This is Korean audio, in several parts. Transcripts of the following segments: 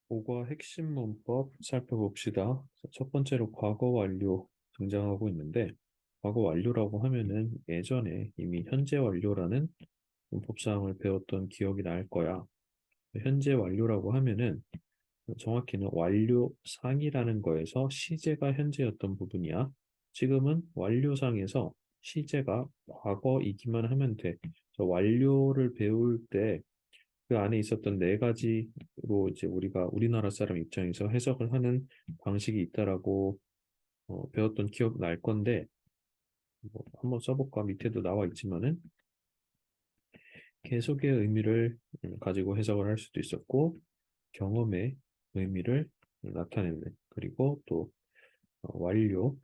오과 핵심 문법 살펴봅시다. 첫 번째로 과거 완료 등장하고 있는데, 과거 완료라고 하면은 예전에 이미 현재 완료라는 문법사항을 배웠던 기억이 날 거야. 현재 완료라고 하면은 정확히는 완료상이라는 거에서 시제가 현재였던 부분이야. 지금은 완료상에서 시제가 과거이기만 하면 돼. 완료를 배울 때 그 안에 있었던 네 가지로 이제 우리가 우리나라 사람 입장에서 해석을 하는 방식이 있다라고 배웠던 기억 날 건데 뭐 한번 써볼까? 밑에도 나와 있지만은 계속의 의미를 가지고 해석을 할 수도 있었고 경험의 의미를 나타내는 그리고 또 완료,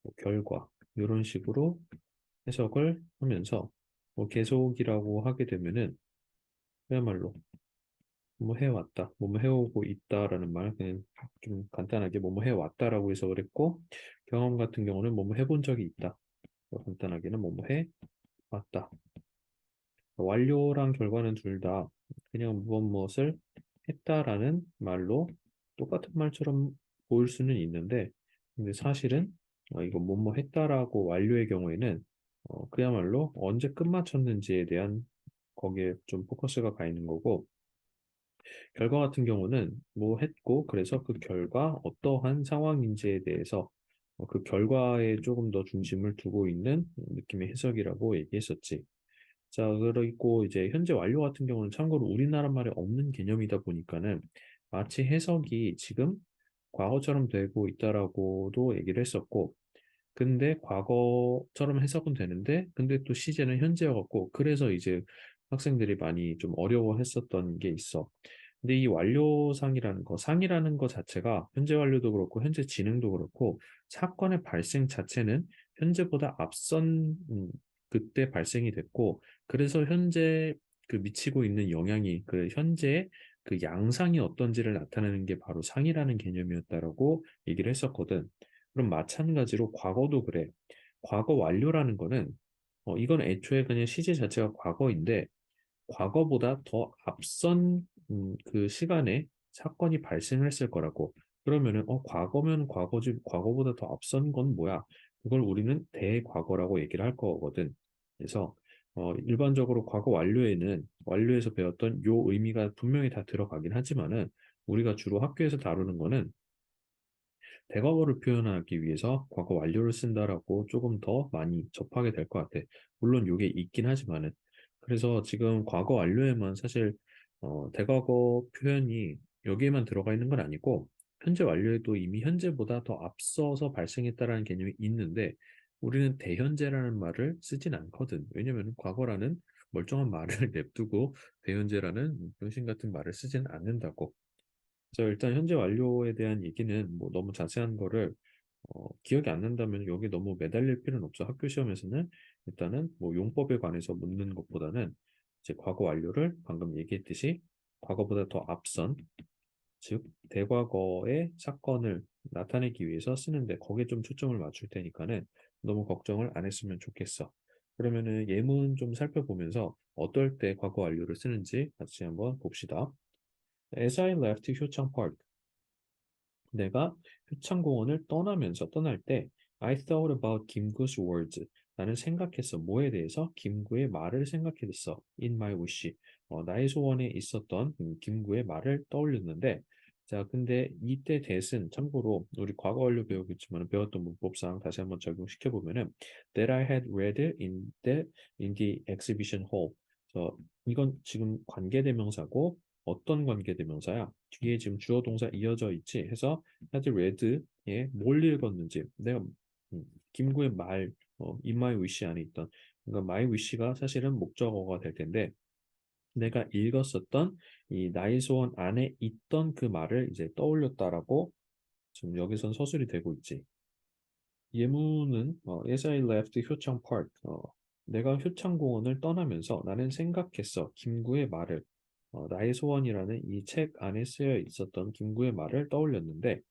뭐 결과 이런 식으로 해석을 하면서 뭐 계속이라고 하게 되면은 그야말로 뭐 해왔다, 뭐뭐 해오고 있다라는 말 그냥 좀 간단하게 뭐뭐 해왔다라고 해서 그랬고 경험 같은 경우는 뭐뭐 해본 적이 있다. 간단하게는 뭐뭐 해왔다. 완료랑 결과는 둘 다 그냥 무엇 무엇을 했다라는 말로 똑같은 말처럼 보일 수는 있는데 근데 사실은 이거 뭐뭐 했다라고 완료의 경우에는 그야말로 언제 끝마쳤는지에 대한 거기에 좀 포커스가 가 있는 거고 결과 같은 경우는 뭐 했고, 그래서 그 결과 어떠한 상황인지에 대해서 그 결과에 조금 더 중심을 두고 있는 느낌의 해석이라고 얘기했었지. 자, 그리고 이제 현재 완료 같은 경우는 참고로 우리나라 말에 없는 개념이다 보니까는 마치 해석이 지금 과거처럼 되고 있다라고도 얘기를 했었고, 근데 과거처럼 해석은 되는데, 근데 또 시제는 현재여갖고, 그래서 이제 학생들이 많이 좀 어려워했었던 게 있어. 근데 이 완료상이라는 거, 상이라는 거 자체가 현재 완료도 그렇고, 현재 진행도 그렇고, 사건의 발생 자체는 현재보다 앞선 그때 발생이 됐고, 그래서 현재 그 미치고 있는 영향이 그 현재 그 양상이 어떤지를 나타내는 게 바로 상이라는 개념이었다라고 얘기를 했었거든. 그럼 마찬가지로 과거도 그래. 과거 완료라는 거는 이건 애초에 그냥 시제 자체가 과거인데 과거보다 더 앞선 그 시간에 사건이 발생했을 거라고. 그러면은 과거면 과거지 과거보다 더 앞선 건 뭐야? 그걸 우리는 대과거라고 얘기를 할 거거든. 그래서 일반적으로 과거 완료에는 완료에서 배웠던 요 의미가 분명히 다 들어가긴 하지만은 우리가 주로 학교에서 다루는 거는 대과거를 표현하기 위해서 과거 완료를 쓴다라고 조금 더 많이 접하게 될 것 같아. 물론 이게 있긴 하지만은. 그래서 지금 과거 완료에만 사실 대과거 표현이 여기에만 들어가 있는 건 아니고 현재 완료에도 이미 현재보다 더 앞서서 발생했다라는 개념이 있는데 우리는 대현재라는 말을 쓰진 않거든. 왜냐면 과거라는 멀쩡한 말을 냅두고 대현재라는 병신 같은 말을 쓰진 않는다고. 그래서 일단 현재 완료에 대한 얘기는 뭐 너무 자세한 거를 기억이 안 난다면 여기 너무 매달릴 필요는 없어. 학교 시험에서는 일단은 뭐 용법에 관해서 묻는 것보다는 이제 과거 완료를 방금 얘기했듯이 과거보다 더 앞선 즉 대과거의 사건을 나타내기 위해서 쓰는데 거기에 좀 초점을 맞출 테니까는 너무 걱정을 안 했으면 좋겠어. 그러면은 예문 좀 살펴보면서 어떨 때 과거 완료를 쓰는지 같이 한번 봅시다. As I left 효창 Park, 내가 효창공원을 떠나면서 떠날 때 I thought about 김구's words. 나는 생각했어. 뭐에 대해서? 김구의 말을 생각했어. In my wish. 나의 소원에 있었던 김구의 말을 떠올렸는데 자, 근데 이때 that은 참고로 우리 과거 완료 배우겠지만 배웠던 문법상 다시 한번 적용시켜 보면은 that I had read in the exhibition hall. 이건 지금 관계대명사고 어떤 관계대명사야? 뒤에 지금 주어 동사 이어져 있지 해서 사실 레드에 뭘 읽었는지 내가 김구의 말 in my wish 안에 있던 그러니까 my wish가 사실은 목적어가 될 텐데 내가 읽었었던 이 나의 소원 안에 있던 그 말을 이제 떠올렸다라고 지금 여기선 서술이 되고 있지. 예문은 As I left 효창 Park 내가 효창공원을 떠나면서 나는 생각했어. 김구의 말을 나의 소원이라는 이 책 안에 쓰여 있었던 김구의 말을 떠올렸는데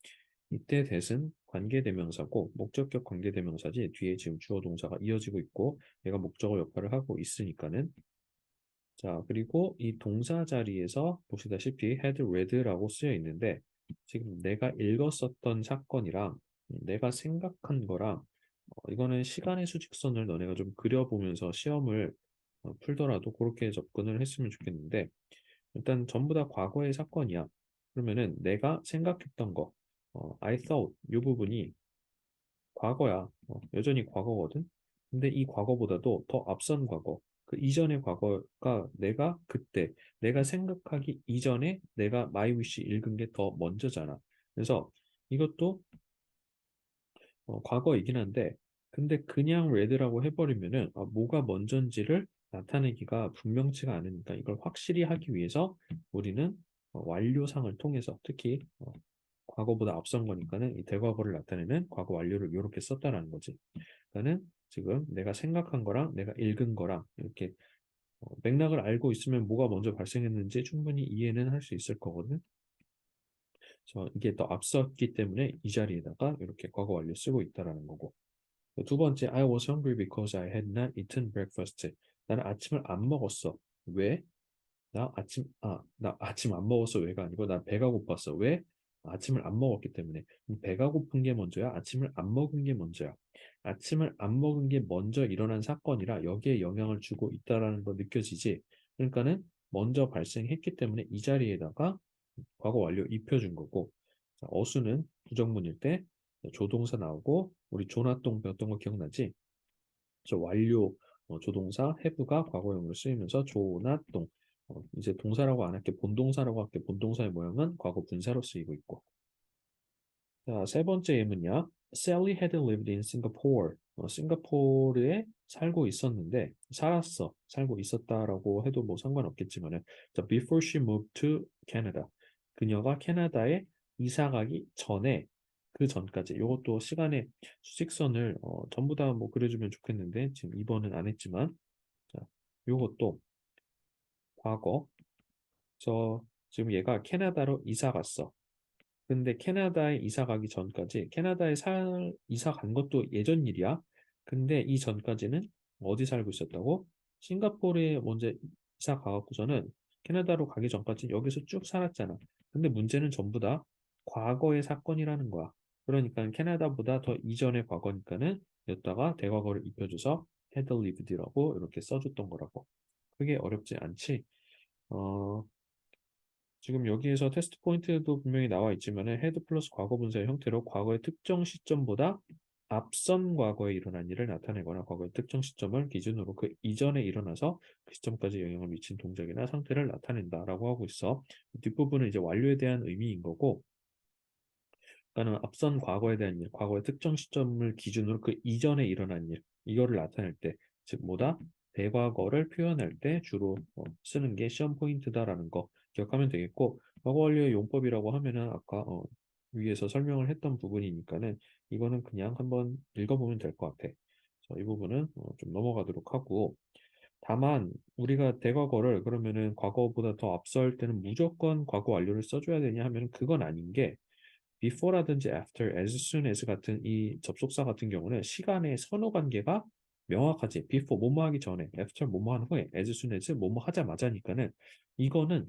이때 that은 관계대명사고 목적격 관계대명사지 뒤에 지금 주어 동사가 이어지고 있고 얘가 목적어 역할을 하고 있으니까는 자, 그리고 이 동사 자리에서 보시다시피 had read라고 쓰여 있는데 지금 내가 읽었었던 사건이랑 내가 생각한 거랑 이거는 시간의 수직선을 너네가 좀 그려보면서 시험을 풀더라도 그렇게 접근을 했으면 좋겠는데 일단 전부 다 과거의 사건이야. 그러면은 내가 생각했던 거, I thought 이 부분이 과거야. 여전히 과거거든. 근데 이 과거보다도 더 앞선 과거, 그 이전의 과거가 내가 그때, 내가 생각하기 이전에 내가 My Wish 읽은 게 더 먼저잖아. 그래서 이것도 과거이긴 한데, 근데 그냥 red라고 해버리면은 뭐가 먼저인지를 나타내기가 분명치가 않으니까 이걸 확실히 하기 위해서 우리는 완료상을 통해서 특히 과거보다 앞선 거니까는 이 대과거를 나타내는 과거 완료를 이렇게 썼다라는 거지. 그러니까는 지금 내가 생각한 거랑 내가 읽은 거랑 이렇게 맥락을 알고 있으면 뭐가 먼저 발생했는지 충분히 이해는 할 수 있을 거거든. 그래서 이게 더 앞섰기 때문에 이 자리에다가 이렇게 과거 완료 쓰고 있다라는 거고. 두 번째, I was hungry because I had not eaten breakfast. 나는 아침을 안 먹었어. 왜? 나 아침 안 먹었어. 왜가 아니고, 나 배가 고팠어. 왜? 아침을 안 먹었기 때문에. 배가 고픈 게 먼저야? 아침을 안 먹은 게 먼저야? 아침을 안 먹은 게 먼저 일어난 사건이라 여기에 영향을 주고 있다라는 거 느껴지지? 그러니까는 먼저 발생했기 때문에 이 자리에다가 과거 완료 입혀준 거고, 자, 어수는 부정문일 때 조동사 나오고, 우리 조나똥 배웠던 거 기억나지? 저 완료 조동사 have가 과거형으로 쓰이면서 조나똥 이제 동사라고 안 할게 본동사라고 할게 본동사의 모양은 과거 분사로 쓰이고 있고 자, 세 번째 예문이야. Sally had lived in Singapore. 싱가포르에 살고 있었는데 살고 있었다라고 해도 뭐 상관없겠지만은 자, before she moved to Canada. 그녀가 캐나다에 이사 가기 전에 그 전까지 이것도 시간의 수직선을 전부 다 뭐 그려주면 좋겠는데 지금 2번은 안 했지만 자, 요것도 과거. 지금 얘가 캐나다로 이사 갔어. 근데 캐나다에 이사 가기 전까지 이사 간 것도 예전 일이야. 근데 이 전까지는 어디 살고 있었다고? 싱가포르에 먼저 이사 가갖고서는 캐나다로 가기 전까지 여기서 쭉 살았잖아. 근데 문제는 전부 다 과거의 사건이라는 거야. 그러니까 캐나다보다 더 이전의 과거니까는 여기다가 대과거를 입혀줘서 had lived라고 이렇게 써줬던 거라고. 그게 어렵지 않지. 어, 지금 여기에서 테스트 포인트도 분명히 나와 있지만은 헤드 플러스 과거 분사의 형태로 과거의 특정 시점보다 앞선 과거에 일어난 일을 나타내거나 과거의 특정 시점을 기준으로 그 이전에 일어나서 그 시점까지 영향을 미친 동작이나 상태를 나타낸다라고 하고 있어. 뒷부분은 이제 완료에 대한 의미인 거고, 그러니까는 앞선 과거에 대한 일, 과거의 특정 시점을 기준으로 그 이전에 일어난 일, 이거를 나타낼 때, 즉 뭐다? 대과거를 표현할 때 주로 쓰는 게 시험 포인트다라는 거 기억하면 되겠고, 과거 완료의 용법이라고 하면은 아까 위에서 설명을 했던 부분이니까는 이거는 그냥 한번 읽어보면 될 것 같아. 이 부분은 좀 넘어가도록 하고, 다만 우리가 대과거를 그러면은 과거보다 더 앞설 때는 무조건 과거 완료를 써줘야 되냐 하면 그건 아닌 게 before라든지 after, as soon as 같은 이 접속사 같은 경우는 시간의 선호 관계가 명확하지. before 뭐뭐 하기 전에, after 뭐뭐 한 후에, as soon as 뭐뭐 하자마자니까는 이거는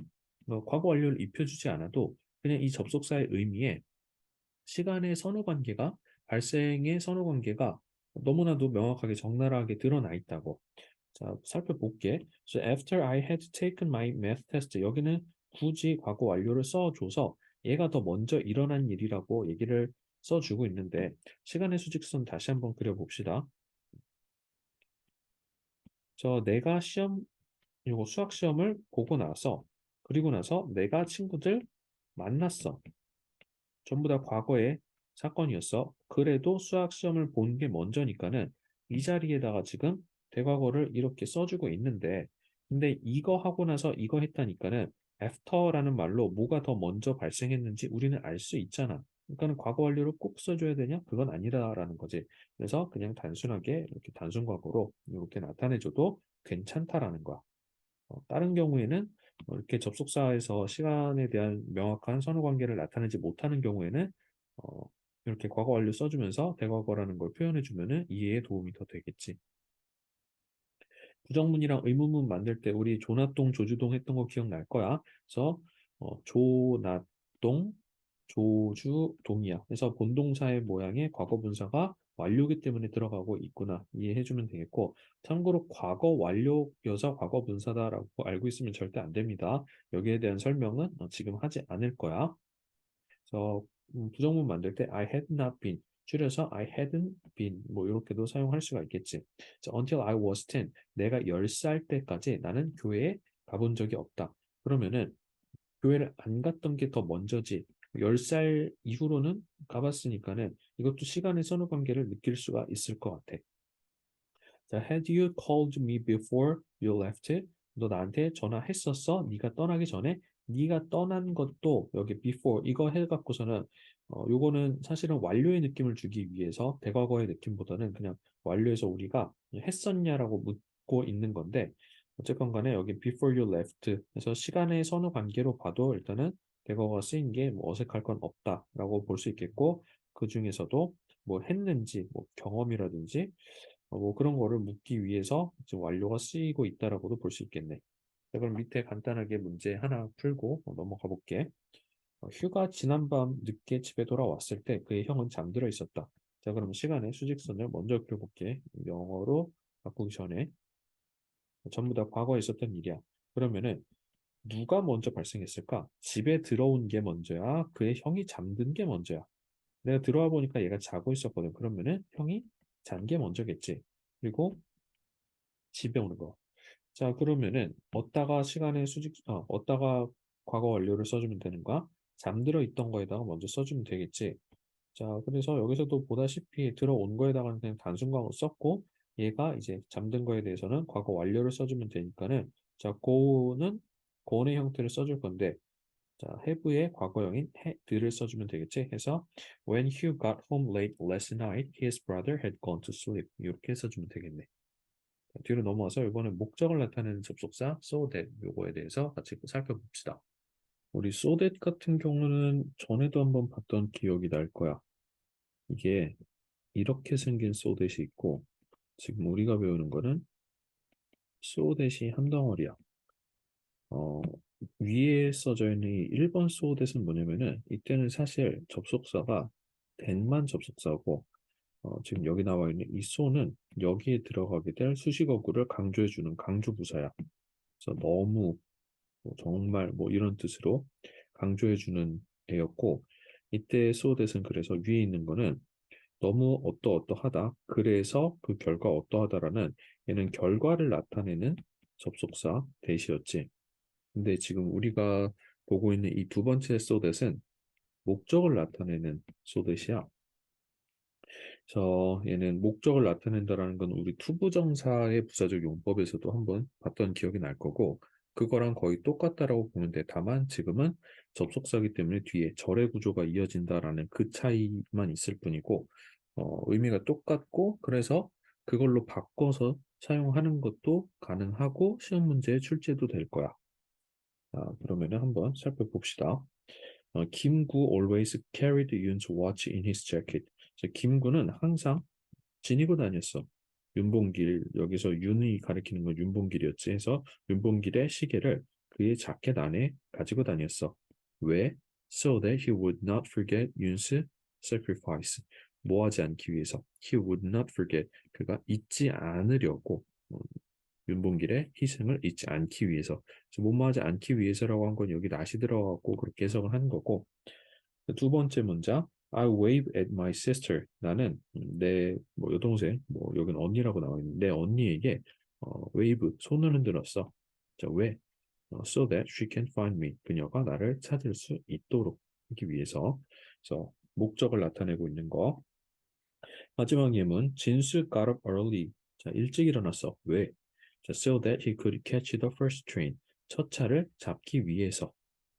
과거 완료를 입혀주지 않아도 그냥 이 접속사의 의미에 시간의 선호 관계가 발생의 선호 관계가 너무나도 명확하게 적나라하게 드러나 있다고. 자, 살펴볼게. So after I had taken my math test, 여기는 굳이 과거 완료를 써줘서 얘가 더 먼저 일어난 일이라고 얘기를 써주고 있는데 시간의 수직선 다시 한번 그려봅시다. 내가 이거 수학 시험을 보고 나서 그리고 나서 내가 친구들 만났어. 전부 다 과거의 사건이었어. 그래도 수학 시험을 본 게 먼저니까는 이 자리에다가 지금 대과거를 이렇게 써주고 있는데, 근데 이거 하고 나서 이거 했다니까는 after라는 말로 뭐가 더 먼저 발생했는지 우리는 알 수 있잖아. 그러니까는 과거 완료를 꼭 써줘야 되냐? 그건 아니다라는 거지. 그래서 그냥 단순하게 이렇게 단순 과거로 이렇게 나타내줘도 괜찮다라는 거야. 다른 경우에는 이렇게 접속사에서 시간에 대한 명확한 선호 관계를 나타내지 못하는 경우에는 어, 이렇게 과거 완료 써주면서 대과거라는 걸 표현해주면은 이해에 도움이 더 되겠지. 부정문이랑 의문문 만들 때 우리 조나똥, 조주동 했던 거 기억날 거야. 그래서 조나똥, 조주동이야. 그래서 본동사의 모양의 과거 분사가 완료기 때문에 들어가고 있구나. 이해해주면 되겠고, 참고로 과거 완료 여자 과거 분사다라고 알고 있으면 절대 안 됩니다. 여기에 대한 설명은 지금 하지 않을 거야. 그래서 부정문 만들 때 I had not been 줄여서 I hadn't been 뭐 이렇게도 사용할 수가 있겠지. 자, until I was 10 내가 10살 때까지 나는 교회에 가본 적이 없다. 그러면은 교회를 안 갔던 게 더 먼저지. 10살 이후로는 가봤으니까는 이것도 시간의 선후 관계를 느낄 수가 있을 것 같아. 자, had you called me before you left? 너 나한테 전화했었어? 네가 떠나기 전에 네가 떠난 것도 여기 before 이거 해갖고서는 요거는 사실은 완료의 느낌을 주기 위해서 대과거의 느낌보다는 그냥 완료해서 우리가 했었냐라고 묻고 있는 건데 어쨌건 간에 여기 before you left 해서 시간의 선후 관계로 봐도 일단은 대과거가 쓰인 게 뭐 어색할 건 없다라고 볼 수 있겠고 그 중에서도 뭐 했는지 뭐 경험이라든지 뭐 그런 거를 묻기 위해서 지금 완료가 쓰이고 있다라고도 볼 수 있겠네. 자, 그럼 밑에 간단하게 문제 하나 풀고 넘어가 볼게. 휴가 지난밤 늦게 집에 돌아왔을 때 그의 형은 잠들어 있었다. 자, 그럼 시간의 수직선을 먼저 그려볼게. 영어로 바꾸기 전에 전부 다 과거에 있었던 일이야. 그러면은 누가 먼저 발생했을까? 집에 들어온 게 먼저야? 그의 형이 잠든 게 먼저야? 내가 들어와 보니까 얘가 자고 있었거든. 그러면은 형이 잔 게 먼저겠지. 그리고 집에 오는 거. 자, 그러면은 어디다가 과거 완료를 써주면 되는 거야? 잠들어 있던 거에다가 먼저 써주면 되겠지. 자, 그래서 여기서도 보다시피 들어온 거에다가는 그냥 단순 과거 썼고 얘가 이제 잠든 거에 대해서는 과거 완료를 써주면 되니까는 자, go는 형태를 써줄 건데 자, have의 과거형인 had를 써주면 되겠지. 해서 when Hugh got home late last night, his brother had gone to sleep. 이렇게 써주면 되겠네. 뒤로 넘어와서 이번엔 목적을 나타내는 접속사 so that 요거에 대해서 같이 살펴봅시다. 우리 so that 같은 경우는 전에도 한번 봤던 기억이 날 거야. 이게 이렇게 생긴 so that이 있고 지금 우리가 배우는 거는 so that이 한 덩어리야. 어, 위에 써져 있는 이 1번 so that은 뭐냐면은 이때는 사실 접속사가 that만 접속사고 지금 여기 나와 있는 이 so는 여기에 들어가게 될 수식어구를 강조해주는 강조부사야. 그래서 너무 정말 뭐 이런 뜻으로 강조해주는 애였고 이때 so that은 그래서 위에 있는 거는 너무 어떠어떠하다 그래서 그 결과 어떠하다라는 얘는 결과를 나타내는 접속사 대시였지. 근데 지금 우리가 보고 있는 이 두 번째 so that은 목적을 나타내는 so that이야. 그래서 얘는 목적을 나타낸다라는 건 우리 투부정사의 부사적 용법에서도 한번 봤던 기억이 날 거고 그거랑 거의 똑같다라고 보면 돼. 다만 지금은 접속사기 때문에 뒤에 절의 구조가 이어진다라는 그 차이만 있을 뿐이고 의미가 똑같고 그래서 그걸로 바꿔서 사용하는 것도 가능하고 시험 문제에 출제도 될 거야. 그러면은 한번 살펴봅시다. 김구 always carried Yoon's watch in his jacket. 김구는 항상 지니고 다녔어. 윤봉길, 여기서 윤이 가리키는 건 윤봉길이었지. 해서 윤봉길의 시계를 그의 자켓 안에 가지고 다녔어. 왜? So that he would not forget Yoon's sacrifice. 뭐 하지 않기 위해서. He would not forget. 그가 잊지 않으려고. 윤봉길의 희생을 잊지 않기 위해서. 못마하지 않기 위해서라고 한 건 여기 낫이 들어가고 그렇게 해석을 한 거고. 두 번째 문장 I wave at my sister. 나는 내 뭐 여동생, 뭐 여긴 언니라고 나와 있는데 내 언니에게 wave 손을 흔들었어. 자, 왜? So that she can find me. 그녀가 나를 찾을 수 있도록 하기 위해서. 그래서 목적을 나타내고 있는 거. 마지막 예문 진수 got up early. 자, 일찍 일어났어. 왜? 자, so that he could catch the first train. 첫 차를 잡기 위해서.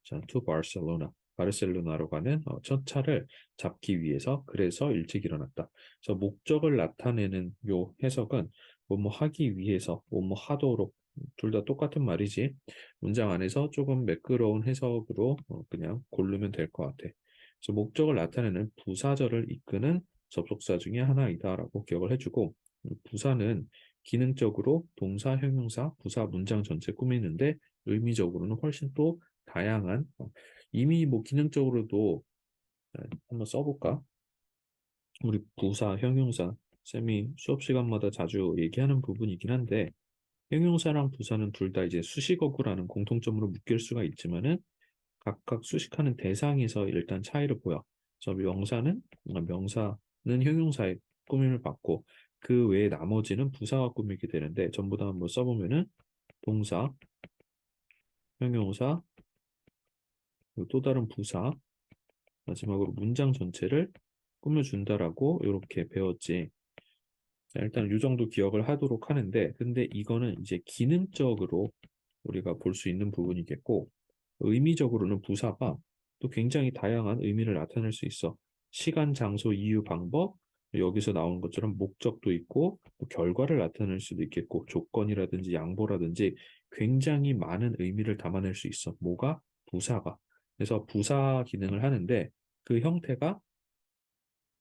자, to Barcelona. 바르셀로나로 가는 첫 차를 잡기 위해서 그래서 일찍 일어났다. 그래서 목적을 나타내는 요 해석은 뭐뭐 하기 위해서 뭐뭐 하도록 둘 다 똑같은 말이지. 문장 안에서 조금 매끄러운 해석으로 그냥 고르면 될 것 같아. 그래서 목적을 나타내는 부사절을 이끄는 접속사 중에 하나이다라고 기억을 해주고 부사는 기능적으로 동사, 형용사, 부사, 문장 전체 꾸미는데 의미적으로는 훨씬 또 다양한 이미 뭐 기능적으로도 한번 써볼까? 우리 부사, 형용사 쌤이 수업 시간마다 자주 얘기하는 부분이긴 한데 형용사랑 부사는 둘 다 이제 수식어구라는 공통점으로 묶일 수가 있지만은 각각 수식하는 대상에서 일단 차이를 보여. 그래서 명사는 형용사의 꾸밈을 받고 그 외에 나머지는 부사가 꾸미게 되는데 전부 다 한번 써보면은 동사, 형용사, 그리고 또 다른 부사, 마지막으로 문장 전체를 꾸며준다라고 이렇게 배웠지. 자, 일단 이 정도 기억을 하도록 하는데, 근데 이거는 이제 기능적으로 우리가 볼 수 있는 부분이겠고, 의미적으로는 부사가 또 굉장히 다양한 의미를 나타낼 수 있어. 시간, 장소, 이유, 방법, 여기서 나오는 것처럼 목적도 있고, 또 결과를 나타낼 수도 있겠고, 조건이라든지 양보라든지 굉장히 많은 의미를 담아낼 수 있어. 뭐가? 부사가. 그래서 부사 기능을 하는데, 그 형태가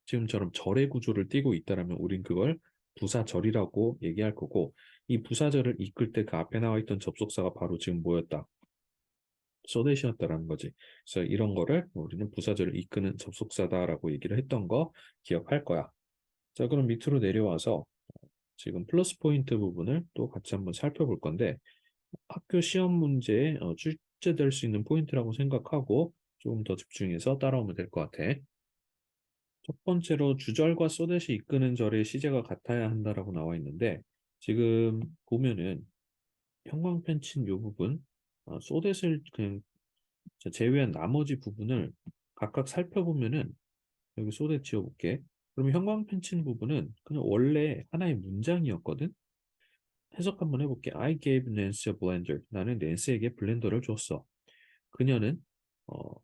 지금처럼 절의 구조를 띠고 있다라면 우린 그걸 부사절이라고 얘기할 거고 이 부사절을 이끌 때 그 앞에 나와 있던 접속사가 바로 지금 뭐였다? 소댓이었다라는 거지. 그래서 이런 거를 우리는 부사절을 이끄는 접속사다라고 얘기를 했던 거 기억할 거야. 자, 그럼 밑으로 내려와서 지금 플러스 포인트 부분을 또 같이 한번 살펴볼 건데 학교 시험 문제에 출제될 수 있는 포인트라고 생각하고 조금 더 집중해서 따라오면 될 것 같아. 첫 번째로 주절과 소댓이 이끄는 절의 시제가 같아야 한다라고 나와 있는데 지금 보면은 형광펜 친 요 부분 소댓을 그냥 제외한 나머지 부분을 각각 살펴보면은 여기 소댓 지워볼게. 그러면 형광펜 친 부분은 그냥 원래 하나의 문장이었거든. 해석 한번 해볼게. I gave Nancy a blender. 나는 낸시에게 블렌더를 줬어. 그녀는 어,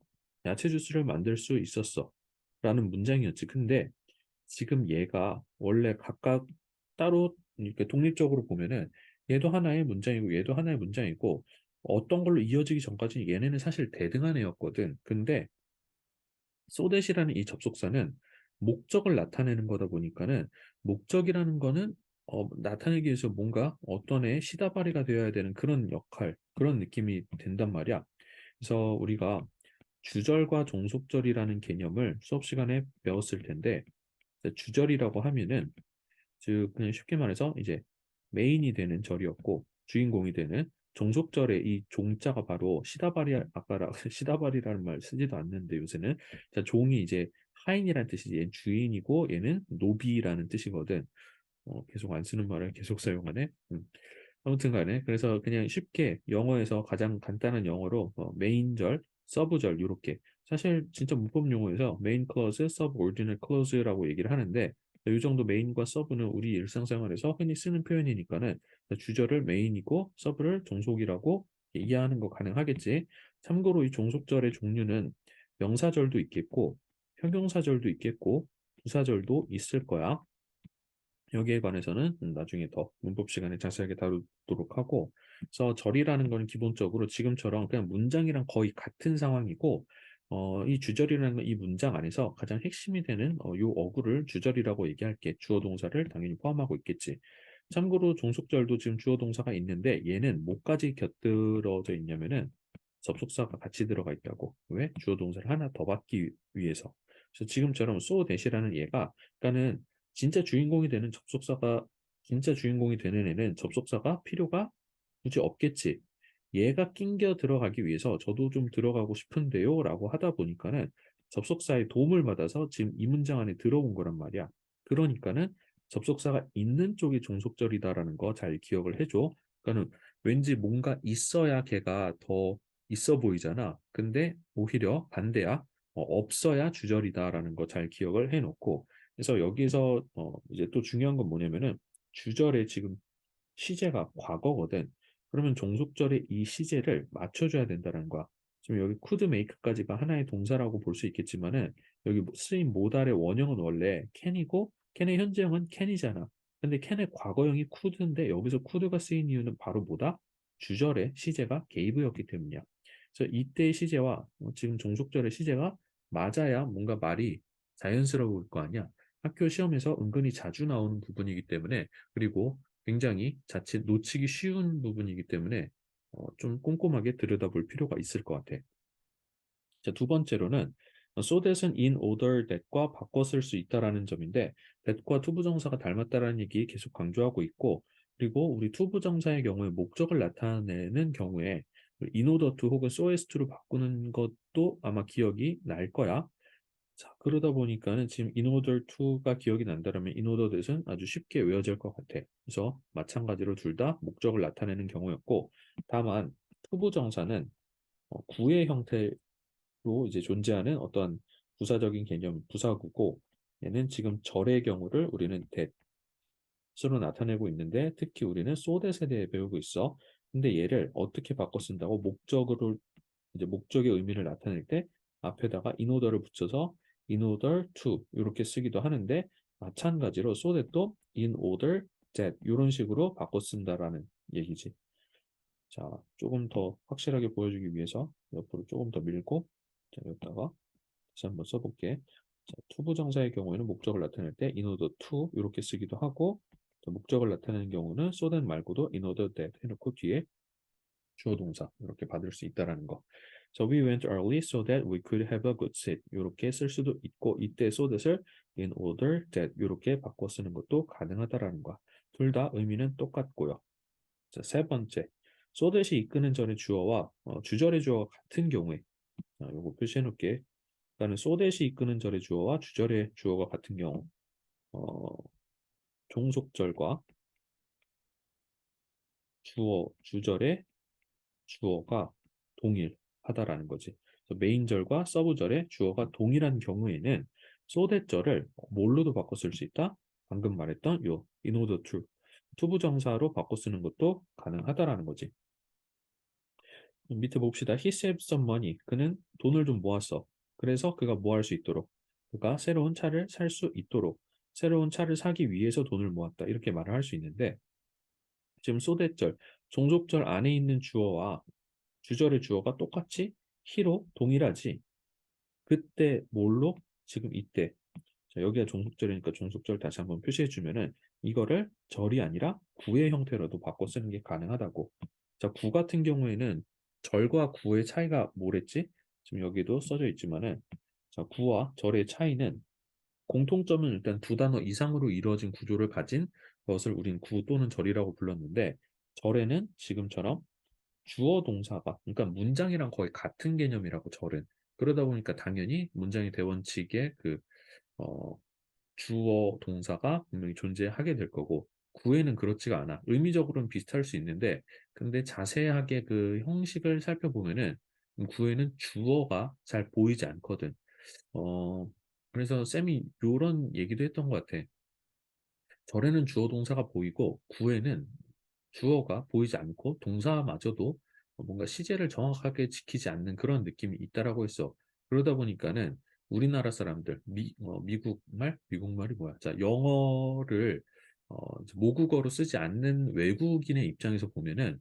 야채 주스를 만들 수 있었어. 라는 문장이었지. 근데 지금 얘가 원래 각각 따로 이렇게 독립적으로 보면은 얘도 하나의 문장이고 얘도 하나의 문장이고 어떤 걸로 이어지기 전까지 얘네는 사실 대등한 애였거든. 근데 소댓이라는 이 접속사는 목적을 나타내는 거다 보니까는 목적이라는 거는 나타내기 위해서 뭔가 어떤 애의 시다바리가 되어야 되는 그런 역할, 그런 느낌이 된단 말이야. 그래서 우리가 주절과 종속절이라는 개념을 수업 시간에 배웠을 텐데 주절이라고 하면은 즉 그냥 쉽게 말해서 이제 메인이 되는 절이었고 주인공이 되는 종속절의 이 종자가 바로 시다바리 아까라 시다바리라는 말 쓰지도 않는데 요새는 자, 종이 이제 하인이라는 뜻이지 얘는 주인이고 얘는 노비라는 뜻이거든. 계속 안 쓰는 말을 계속 사용하네. 아무튼 간에 그래서 그냥 쉽게 영어에서 가장 간단한 영어로 메인절, 서브절 이렇게 사실 진짜 문법 용어에서 메인 클러즈, 서브 오디널 클러즈라고 얘기를 하는데 이 정도 메인과 서브는 우리 일상생활에서 흔히 쓰는 표현이니까는 주절을 메인이고 서브를 종속이라고 이해하는 거 가능하겠지. 참고로 이 종속절의 종류는 명사절도 있겠고 형용사절도 있겠고 부사절도 있을 거야. 여기에 관해서는 나중에 더 문법 시간에 자세하게 다루도록 하고, 그래서 절이라는 거는 기본적으로 지금처럼 그냥 문장이랑 거의 같은 상황이고, 이 주절이라는 이 문장 안에서 가장 핵심이 되는 요 어구를 주절이라고 얘기할게. 주어 동사를 당연히 포함하고 있겠지. 참고로 종속절도 지금 주어 동사가 있는데 얘는 뭐까지 곁들어져 있냐면은 접속사가 같이 들어가 있다고. 왜? 주어 동사를 하나 더 받기 위해서. 그래서 지금처럼 so that이라는 얘가 그러니까는 진짜 주인공이 되는 접속사가 진짜 주인공이 되는 애는 접속사가 필요가 굳이 없겠지. 얘가 낑겨 들어가기 위해서 저도 좀 들어가고 싶은데요 라고 하다 보니까는 접속사의 도움을 받아서 지금 이 문장 안에 들어온 거란 말이야. 그러니까는 접속사가 있는 쪽이 종속절이다라는 거 잘 기억을 해줘. 그러니까는 왠지 뭔가 있어야 걔가 더 있어 보이잖아. 근데 오히려 반대야. 없어야 주절이다라는 거 잘 기억을 해놓고 그래서 여기서 이제 또 중요한 건 뭐냐면은 주절에 지금 시제가 과거거든. 그러면 종속절에 이 시제를 맞춰줘야 된다는 거야. 지금 여기 could make까지가 하나의 동사라고 볼 수 있겠지만은 여기 쓰인 모달의 원형은 원래 can이고 can의 현재형은 can이잖아. 근데 can의 과거형이 could인데 여기서 could가 쓰인 이유는 바로 뭐다? 주절의 시제가 gave였기 때문이야. 그래서 이때의 시제와 지금 종속절의 시제가 맞아야 뭔가 말이 자연스러울 거 아니야. 학교 시험에서 은근히 자주 나오는 부분이기 때문에 그리고 굉장히 자칫 놓치기 쉬운 부분이기 때문에 좀 꼼꼼하게 들여다볼 필요가 있을 것 같아. 자, 두 번째로는 so that은 in order that과 바꿔 쓸 수 있다라는 점인데 that과 투부정사가 닮았다라는 얘기 계속 강조하고 있고 그리고 우리 투부정사의 경우에 목적을 나타내는 경우에 in order to 혹은 so as to로 바꾸는 것도 아마 기억이 날 거야. 자, 그러다 보니까는 지금 in order to가 기억이 난다면 in order that은 아주 쉽게 외워질 것 같아. 그래서 마찬가지로 둘 다 목적을 나타내는 경우였고 다만 투부정사는 구의 형태로 이제 존재하는 어떤 부사적인 개념, 부사구고 얘는 지금 절의 경우를 우리는 that으로 나타내고 있는데 특히 우리는 so that에 대해 배우고 있어. 근데 얘를 어떻게 바꿔 쓴다고 목적으로 이제 목적의 의미를 나타낼 때 앞에다가 in order를 붙여서 in order to 이렇게 쓰기도 하는데 마찬가지로 so that도 in order that 이런 식으로 바꿔 쓴다라는 얘기지. 자, 조금 더 확실하게 보여주기 위해서 옆으로 조금 더 밀고 자, 여기다가 다시 한번 써볼게. 자, 투부정사의 경우에는 목적을 나타낼 때 in order to 이렇게 쓰기도 하고 또 목적을 나타내는 경우는 so that 말고도 in order that 해놓고 뒤에 주어 동사 이렇게 받을 수 있다라는 거. So we went early so that we could have a good seat. 이렇게 쓸 수도 있고 이때 so that을 in order that 이렇게 바꿔 쓰는 것도 가능하다라는 거. 둘 다 의미는 똑같고요. 자, 세 번째. so that이 이끄는 절의 주어와 주절의 주어가 같은 경우에 이거 표시해 놓을게. 그러니까 so that이 이끄는 절의 주어와 주절의 주어가 같은 경우 어, 종속절과 주절의 주어가 동일하다라는 거지. 그래서 메인절과 서브절의 주어가 동일한 경우에는 so that절을 뭘로도 바꿔 쓸 수 있다? 방금 말했던 요 in order to 투부정사로 바꿔 쓰는 것도 가능하다라는 거지. 밑에 봅시다. He saved some money. 그는 돈을 좀 모았어. 그래서 그가 뭐 할 수 있도록 그가 새로운 차를 살 수 있도록 새로운 차를 사기 위해서 돈을 모았다. 이렇게 말을 할 수 있는데 지금 so that절 종속절 안에 있는 주어와 주절의 주어가 똑같이 he로 동일하지. 그때 뭘로? 지금 이때. 자, 여기가 종속절이니까 종속절 다시 한번 표시해 주면은 이거를 절이 아니라 구의 형태로도 바꿔 쓰는 게 가능하다고. 자, 구 같은 경우에는 절과 구의 차이가 뭐랬지? 지금 여기도 써져 있지만은 자, 구와 절의 차이는 공통점은 일단 두 단어 이상으로 이루어진 구조를 가진 것을 우린 구 또는 절이라고 불렀는데 절에는 지금처럼 주어 동사가 그러니까 문장이랑 거의 같은 개념이라고 절은 그러다 보니까 당연히 문장의 대원칙에 어, 주어 동사가 분명히 존재하게 될 거고 구에는 그렇지가 않아 의미적으로는 비슷할 수 있는데 근데 자세하게 그 형식을 살펴보면은 구에는 주어가 잘 보이지 않거든 그래서 쌤이 요런 얘기도 했던 것 같아 절에는 주어 동사가 보이고 구에는 주어가 보이지 않고 동사마저도 뭔가 시제를 정확하게 지키지 않는 그런 느낌이 있다라고 했어. 그러다 보니까는 우리나라 사람들, 미국말이 뭐야? 자, 영어를 이제 모국어로 쓰지 않는 외국인의 입장에서 보면은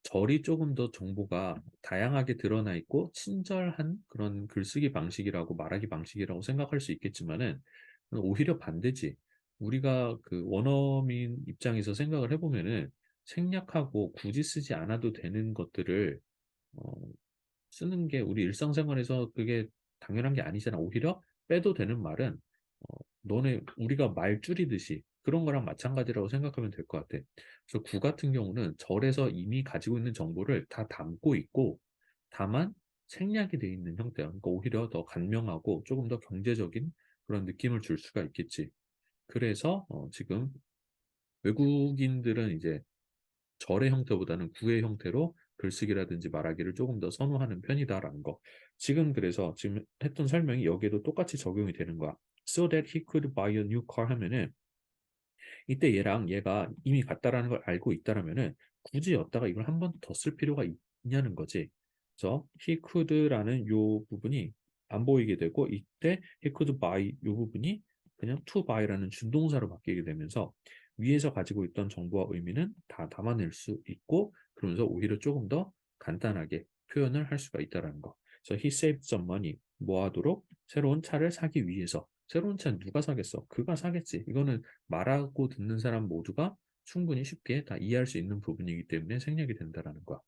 절이 조금 더 정보가 다양하게 드러나 있고 친절한 그런 글쓰기 방식이라고 말하기 방식이라고 생각할 수 있겠지만은 오히려 반대지. 우리가 그 원어민 입장에서 생각을 해보면은 생략하고 굳이 쓰지 않아도 되는 것들을 어, 쓰는 게 우리 일상생활에서 그게 당연한 게 아니잖아. 오히려 빼도 되는 말은 너네 우리가 말 줄이듯이 그런 거랑 마찬가지라고 생각하면 될 것 같아. 그래서 구 같은 경우는 절에서 이미 가지고 있는 정보를 다 담고 있고 다만 생략이 돼 있는 형태야. 그러니까 오히려 더 간명하고 조금 더 경제적인 그런 느낌을 줄 수가 있겠지. 그래서 지금 외국인들은 이제 절의 형태보다는 구의 형태로 글쓰기라든지 말하기를 조금 더 선호하는 편이다라는 거. 지금 그래서 지금 했던 설명이 여기에도 똑같이 적용이 되는 거야. So that he could buy a new car 하면은 이때 얘랑 얘가 이미 갔다라는 걸 알고 있다라면은 굳이 여기다가 이걸 한 번 더 쓸 필요가 있냐는 거지. 그래서 he could라는 요 부분이 안 보이게 되고 이때 he could buy 요 부분이 그냥 to buy라는 준동사로 바뀌게 되면서 위에서 가지고 있던 정보와 의미는 다 담아낼 수 있고 그러면서 오히려 조금 더 간단하게 표현을 할 수가 있다라는 거. 그래서 he saved some money 뭐 하도록 새로운 차를 사기 위해서 새로운 차는 누가 사겠어? 그가 사겠지. 이거는 말하고 듣는 사람 모두가 충분히 쉽게 다 이해할 수 있는 부분이기 때문에 생략이 된다라는 거야.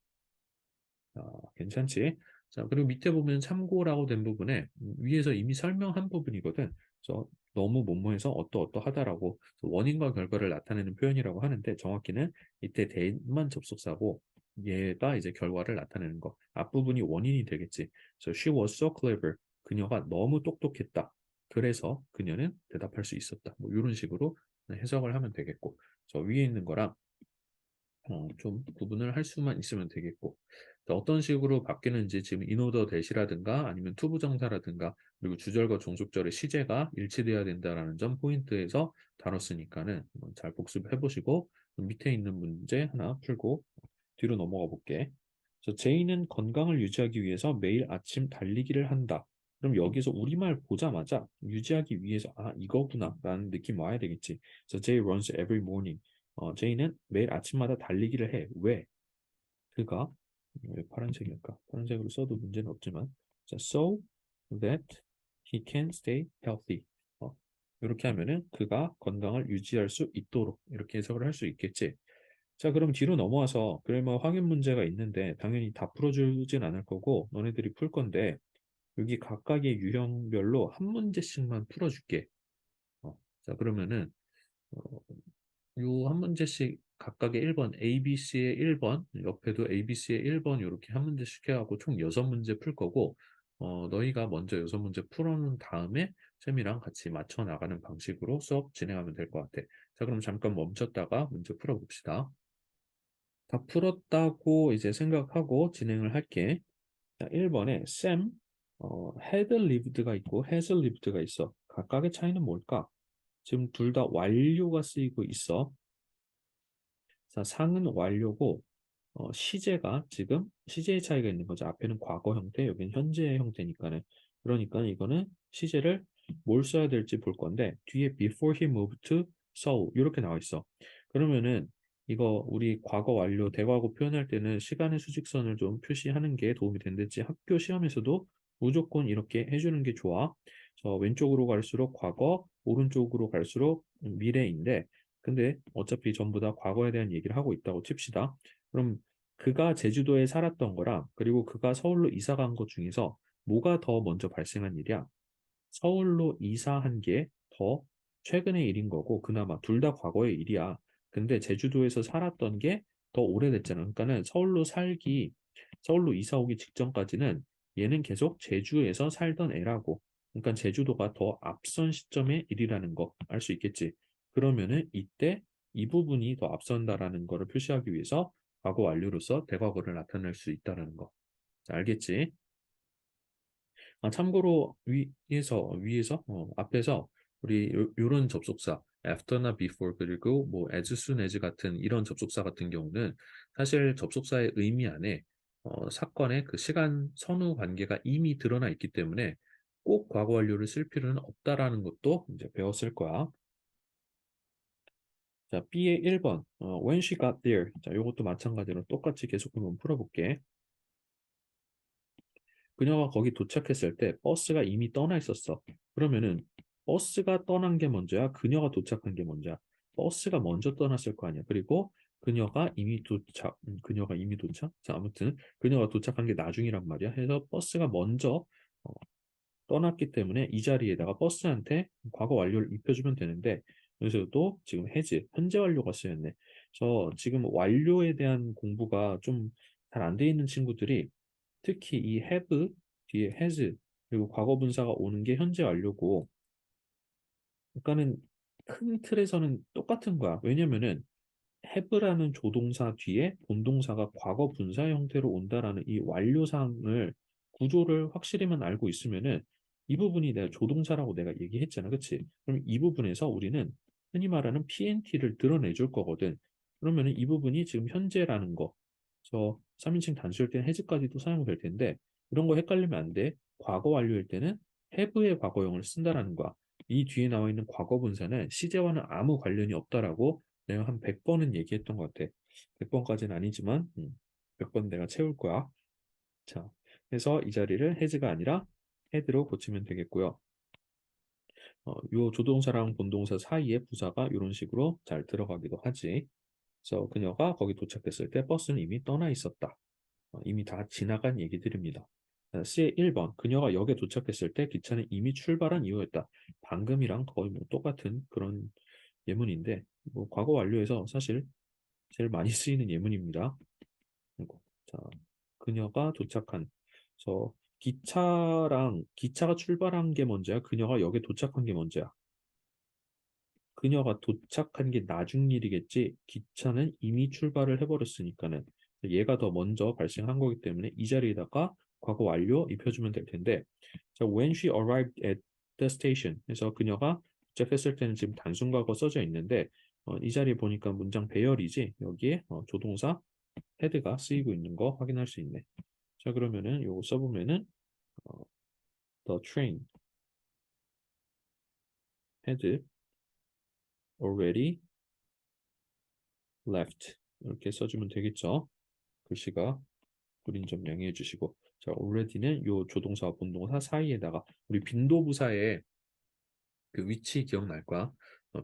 괜찮지? 자, 그리고 밑에 보면 참고라고 된 부분에 위에서 이미 설명한 부분이거든. 그래서 너무 뭐뭐해서 어떠어떠하다라고 원인과 결과를 나타내는 표현이라고 하는데 정확히는 이때 대만 접속사고 얘가 이제 결과를 나타내는 거. 앞부분이 원인이 되겠지. So she was so clever. 그녀가 너무 똑똑했다. 그래서 그녀는 대답할 수 있었다. 뭐 이런 식으로 해석을 하면 되겠고. 저 위에 있는 거랑 좀 구분을 할 수만 있으면 되겠고 어떤 식으로 바뀌는지 지금 인오더 대시라든가 아니면 투부정사라든가 그리고 주절과 종속절의 시제가 일치돼야 된다라는 점 포인트에서 다뤘으니까는 한번 잘 복습해 보시고 밑에 있는 문제 하나 풀고 뒤로 넘어가 볼게. 그래서 제이는 건강을 유지하기 위해서 매일 아침 달리기를 한다. 그럼 여기서 우리말 보자마자 유지하기 위해서 이거구나 라는 느낌 와야 되겠지. 그래서 Jay runs every morning. 제이는 매일 아침마다 달리기를 해. 왜? 그가 왜 파란색일까? 파란색으로 써도 문제는 없지만 자, so that he can stay healthy. 이렇게 하면은 그가 건강을 유지할 수 있도록 이렇게 해석을 할 수 있겠지. 자, 그럼 뒤로 넘어와서 그러면 확인 문제가 있는데 당연히 다 풀어주진 않을 거고 너네들이 풀 건데 여기 각각의 유형별로 한 문제씩만 풀어줄게. 자, 그러면은 어, 요 한 문제씩 각각의 1번, ABC의 1번, 옆에도 ABC의 1번 이렇게 한 문제씩 해갖고 총 6문제 풀 거고 너희가 먼저 6문제 풀어놓은 다음에 쌤이랑 같이 맞춰 나가는 방식으로 수업 진행하면 될 것 같아. 자, 그럼 잠깐 멈췄다가 문제 풀어봅시다. 다 풀었다고 이제 생각하고 진행을 할게. 자, 1번에 Sam, had lived가 있고 has lived가 있어. 각각의 차이는 뭘까? 지금 둘 다 완료가 쓰이고 있어. 자, 상은 완료고 시제가 지금 시제의 차이가 있는 거죠. 앞에는 과거 형태, 여기는 현재 형태니까는. 그러니까 이거는 시제를 뭘 써야 될지 볼 건데 뒤에 before he moved to Seoul 이렇게 나와 있어. 그러면은 이거 우리 과거 완료, 대과거 표현할 때는 시간의 수직선을 좀 표시하는 게 도움이 된댔지. 학교 시험에서도 무조건 이렇게 해주는 게 좋아. 왼쪽으로 갈수록 과거, 오른쪽으로 갈수록 미래인데 근데 어차피 전부 다 과거에 대한 얘기를 하고 있다고 칩시다. 그럼 그가 제주도에 살았던 거랑 그리고 그가 서울로 이사 간 것 중에서 뭐가 더 먼저 발생한 일이야? 서울로 이사한 게 더 최근의 일인 거고 그나마 둘 다 과거의 일이야. 근데 제주도에서 살았던 게 더 오래됐잖아. 그러니까는 서울로 이사 오기 직전까지는 얘는 계속 제주에서 살던 애라고. 그러니까 제주도가 더 앞선 시점의 일이라는 거 알 수 있겠지. 그러면은 이때 이 부분이 더 앞선다라는 거를 표시하기 위해서 과거 완료로서 대과거를 나타낼 수 있다는 거. 자, 알겠지? 참고로 앞에서 우리 요런 접속사 after나 before 그리고 뭐 as soon as 같은 이런 접속사 같은 경우는 사실 접속사의 의미 안에 사건의 그 시간 선후 관계가 이미 드러나 있기 때문에 꼭 과거 완료를 쓸 필요는 없다라는 것도 이제 배웠을 거야. 자, B의 1번 when she got there. 자, 요것도 마찬가지로 똑같이 계속 한번 풀어볼게. 그녀가 거기 도착했을 때 버스가 이미 떠나 있었어. 그러면은 버스가 떠난 게 먼저야? 그녀가 도착한 게 먼저야? 버스가 먼저 떠났을 거 아니야. 그리고 그녀가 이미 도착? 자, 아무튼 그녀가 도착한 게 나중이란 말이야. 해서 버스가 먼저 어, 떠났기 때문에 이 자리에다가 버스한테 과거 완료를 입혀주면 되는데 여기서도 지금 해지, 현재 완료가 쓰였네. 그래서 지금 완료에 대한 공부가 좀 잘 안 돼 있는 친구들이 특히 이 have 뒤에 has 그리고 과거 분사가 오는 게 현재 완료고 그러니까는 큰 틀에서는 똑같은 거야. 왜냐면은 have라는 조동사 뒤에 본동사가 과거 분사 형태로 온다라는 이 완료상을 구조를 확실히만 알고 있으면은 이 부분이 내가 조동사라고 내가 얘기했잖아. 그치? 그럼 이 부분에서 우리는 흔히 말하는 PNT를 드러내 줄 거거든. 그러면은 이 부분이 지금 현재라는 거. 그래서 3인칭 단수일 때는 has까지도 사용될 텐데 이런 거 헷갈리면 안 돼. 과거 완료일 때는 have의 과거형을 쓴다라는 거야. 이 뒤에 나와 있는 과거 분사는 시제와는 아무 관련이 없다라고 내가 한 100번은 얘기했던 것 같아. 100번까지는 아니지만 100번 내가 채울 거야. 자, 그래서 이 자리를 has가 아니라 had로 고치면 되겠고요. 요 조동사랑 본동사 사이에 부사가 이런 식으로 잘 들어가기도 하지. 그래서 그녀가 거기 도착했을 때 버스는 이미 떠나 있었다. 이미 다 지나간 얘기들입니다. C의 1번, 그녀가 역에 도착했을 때 기차는 이미 출발한 이후였다. 방금이랑 거의 뭐 똑같은 그런 예문인데, 뭐 과거 완료에서 사실 제일 많이 쓰이는 예문입니다. 그리고 자, 그녀가 도착한. 그래서 기차가 출발한 게 먼저야? 그녀가 역에 도착한 게 먼저야? 그녀가 도착한 게 나중 일이겠지. 기차는 이미 출발을 해버렸으니까는 얘가 더 먼저 발생한 거기 때문에 이 자리에다가 과거 완료 입혀주면 될 텐데, 자, when she arrived at the station. 그래서 그녀가 도착했을 때는 지금 단순 과거 써져 있는데, 이 자리에 보니까 문장 배열이지. 여기에 조동사 헤드가 쓰이고 있는 거 확인할 수 있네. 자, 그러면은 요거 써보면은 어, the train had already left. 이렇게 써주면 되겠죠. 글씨가 그린 점 양해해 주시고, 자, already는 요 조동사와 본동사 사이에다가 우리 빈도부사의 그 위치 기억날 거야.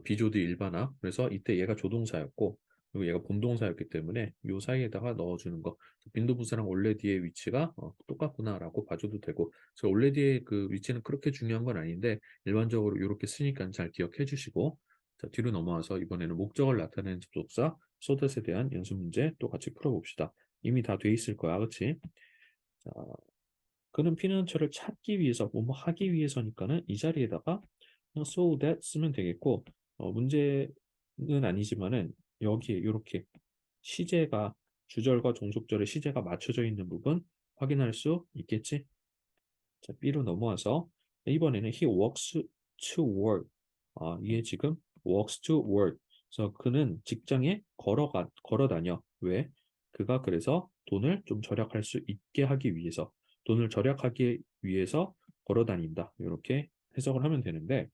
비조드 일반화. 그래서 이때 얘가 조동사였고 그리고 얘가 본동사였기 때문에 요 사이에다가 넣어주는 거. 빈도부사랑 already의 위치가 똑같구나라고 봐줘도 되고. 그래서 already의 그 위치는 그렇게 중요한 건 아닌데 일반적으로 이렇게 쓰니까 잘 기억해 주시고, 자, 뒤로 넘어와서 이번에는 목적을 나타내는 접속사 so that에 대한 연습 문제 또 같이 풀어봅시다. 이미 다 돼 있을 거야, 그렇지? 자, 그는 피난처를 찾기 위해서 뭐뭐 하기 위해서니까는 이 자리에다가 그냥 so that 쓰면 되겠고, 문제는 아니지만은 여기에 이렇게 시제가 주절과 종속절의 시제가 맞춰져 있는 부분 확인할 수 있겠지? 자, B로 넘어와서 이번에는 he walks to work. 이게 지금 walks to work. 그래서 그는 직장에 걸어 다녀. 왜? 그가 그래서 돈을 좀 절약할 수 있게 하기 위해서, 돈을 절약하기 위해서 걸어 다닌다. 이렇게 해석을 하면 되는데,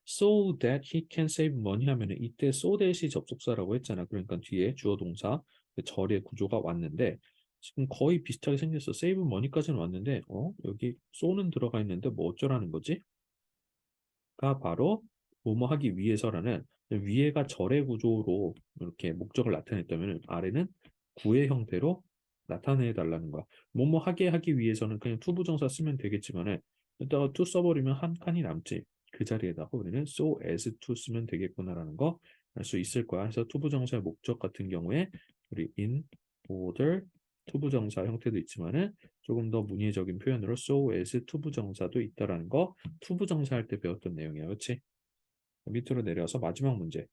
so that he can save money 하면은 이때 so that이 접속사라고 했잖아. 그러니까 뒤에 주어 동사 그 절의 구조가 왔는데 지금 거의 비슷하게 생겼어. save money까지는 왔는데 여기 so는 들어가 있는데 뭐 어쩌라는 거지? 가 바로 뭐뭐 하기 위해서라는, 위에가 절의 구조로 이렇게 목적을 나타냈다면 아래는 구의 형태로 나타내 달라는 거야. 뭐뭐 하기 위해서는 그냥 투부정사 쓰면 되겠지만은 이따가 to 써버리면 한 칸이 남지. 그 자리에다가 우리는 so as to 쓰면 되겠구나라는 거 알 수 있을 거야. 그래서 투부정사의 목적 같은 경우에 우리 in, order, 투부정사 형태도 있지만은 조금 더 문예적인 표현으로 so as 투부정사도 있다라는 거 투부정사 할 때 배웠던 내용이야. 그렇지? 밑으로 내려서 마지막 문제.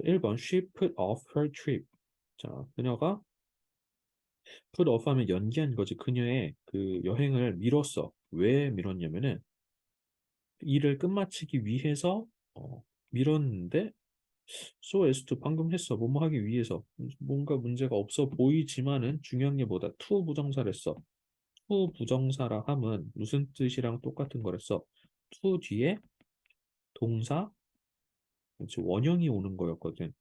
1번 She put off her trip. 자, 그녀가 put off 하면 연기한 거지. 그녀의 그 여행을 미뤘어. 왜 미뤘냐면은 일을 끝마치기 위해서 미뤘는데 so as to 방금 했어. 뭐뭐 하기 위해서. 뭔가 문제가 없어 보이지만은 중요한 게 뭐다? to 부정사를 써. to 부정사라 함은 무슨 뜻이랑 똑같은 거랬어? to 뒤에 동사, 그렇지, 원형이 오는 거였거든.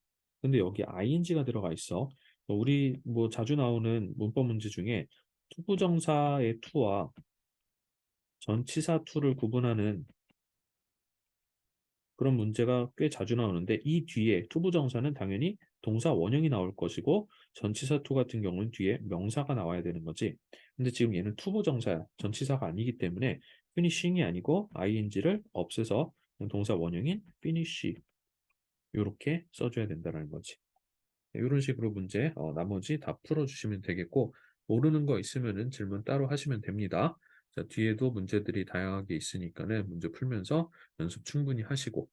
근데 여기 ing가 들어가 있어. 우리 뭐 자주 나오는 문법 문제 중에 투부정사의 to와 전치사 to를 구분하는 그런 문제가 꽤 자주 나오는데 이 뒤에 투부정사는 당연히 동사 원형이 나올 것이고 전치사 to 같은 경우는 뒤에 명사가 나와야 되는 거지. 근데 지금 얘는 투부정사야. 전치사가 아니기 때문에 finishing이 아니고 ing를 없애서 그냥 동사 원형인 finish 이렇게 써줘야 된다는 거지. 이런 식으로 문제 나머지 다 풀어주시면 되겠고 모르는 거 있으면은 질문 따로 하시면 됩니다. 자, 뒤에도 문제들이 다양하게 있으니까는 문제 풀면서 연습 충분히 하시고,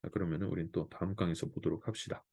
자, 그러면은 우린 또 다음 강에서 보도록 합시다.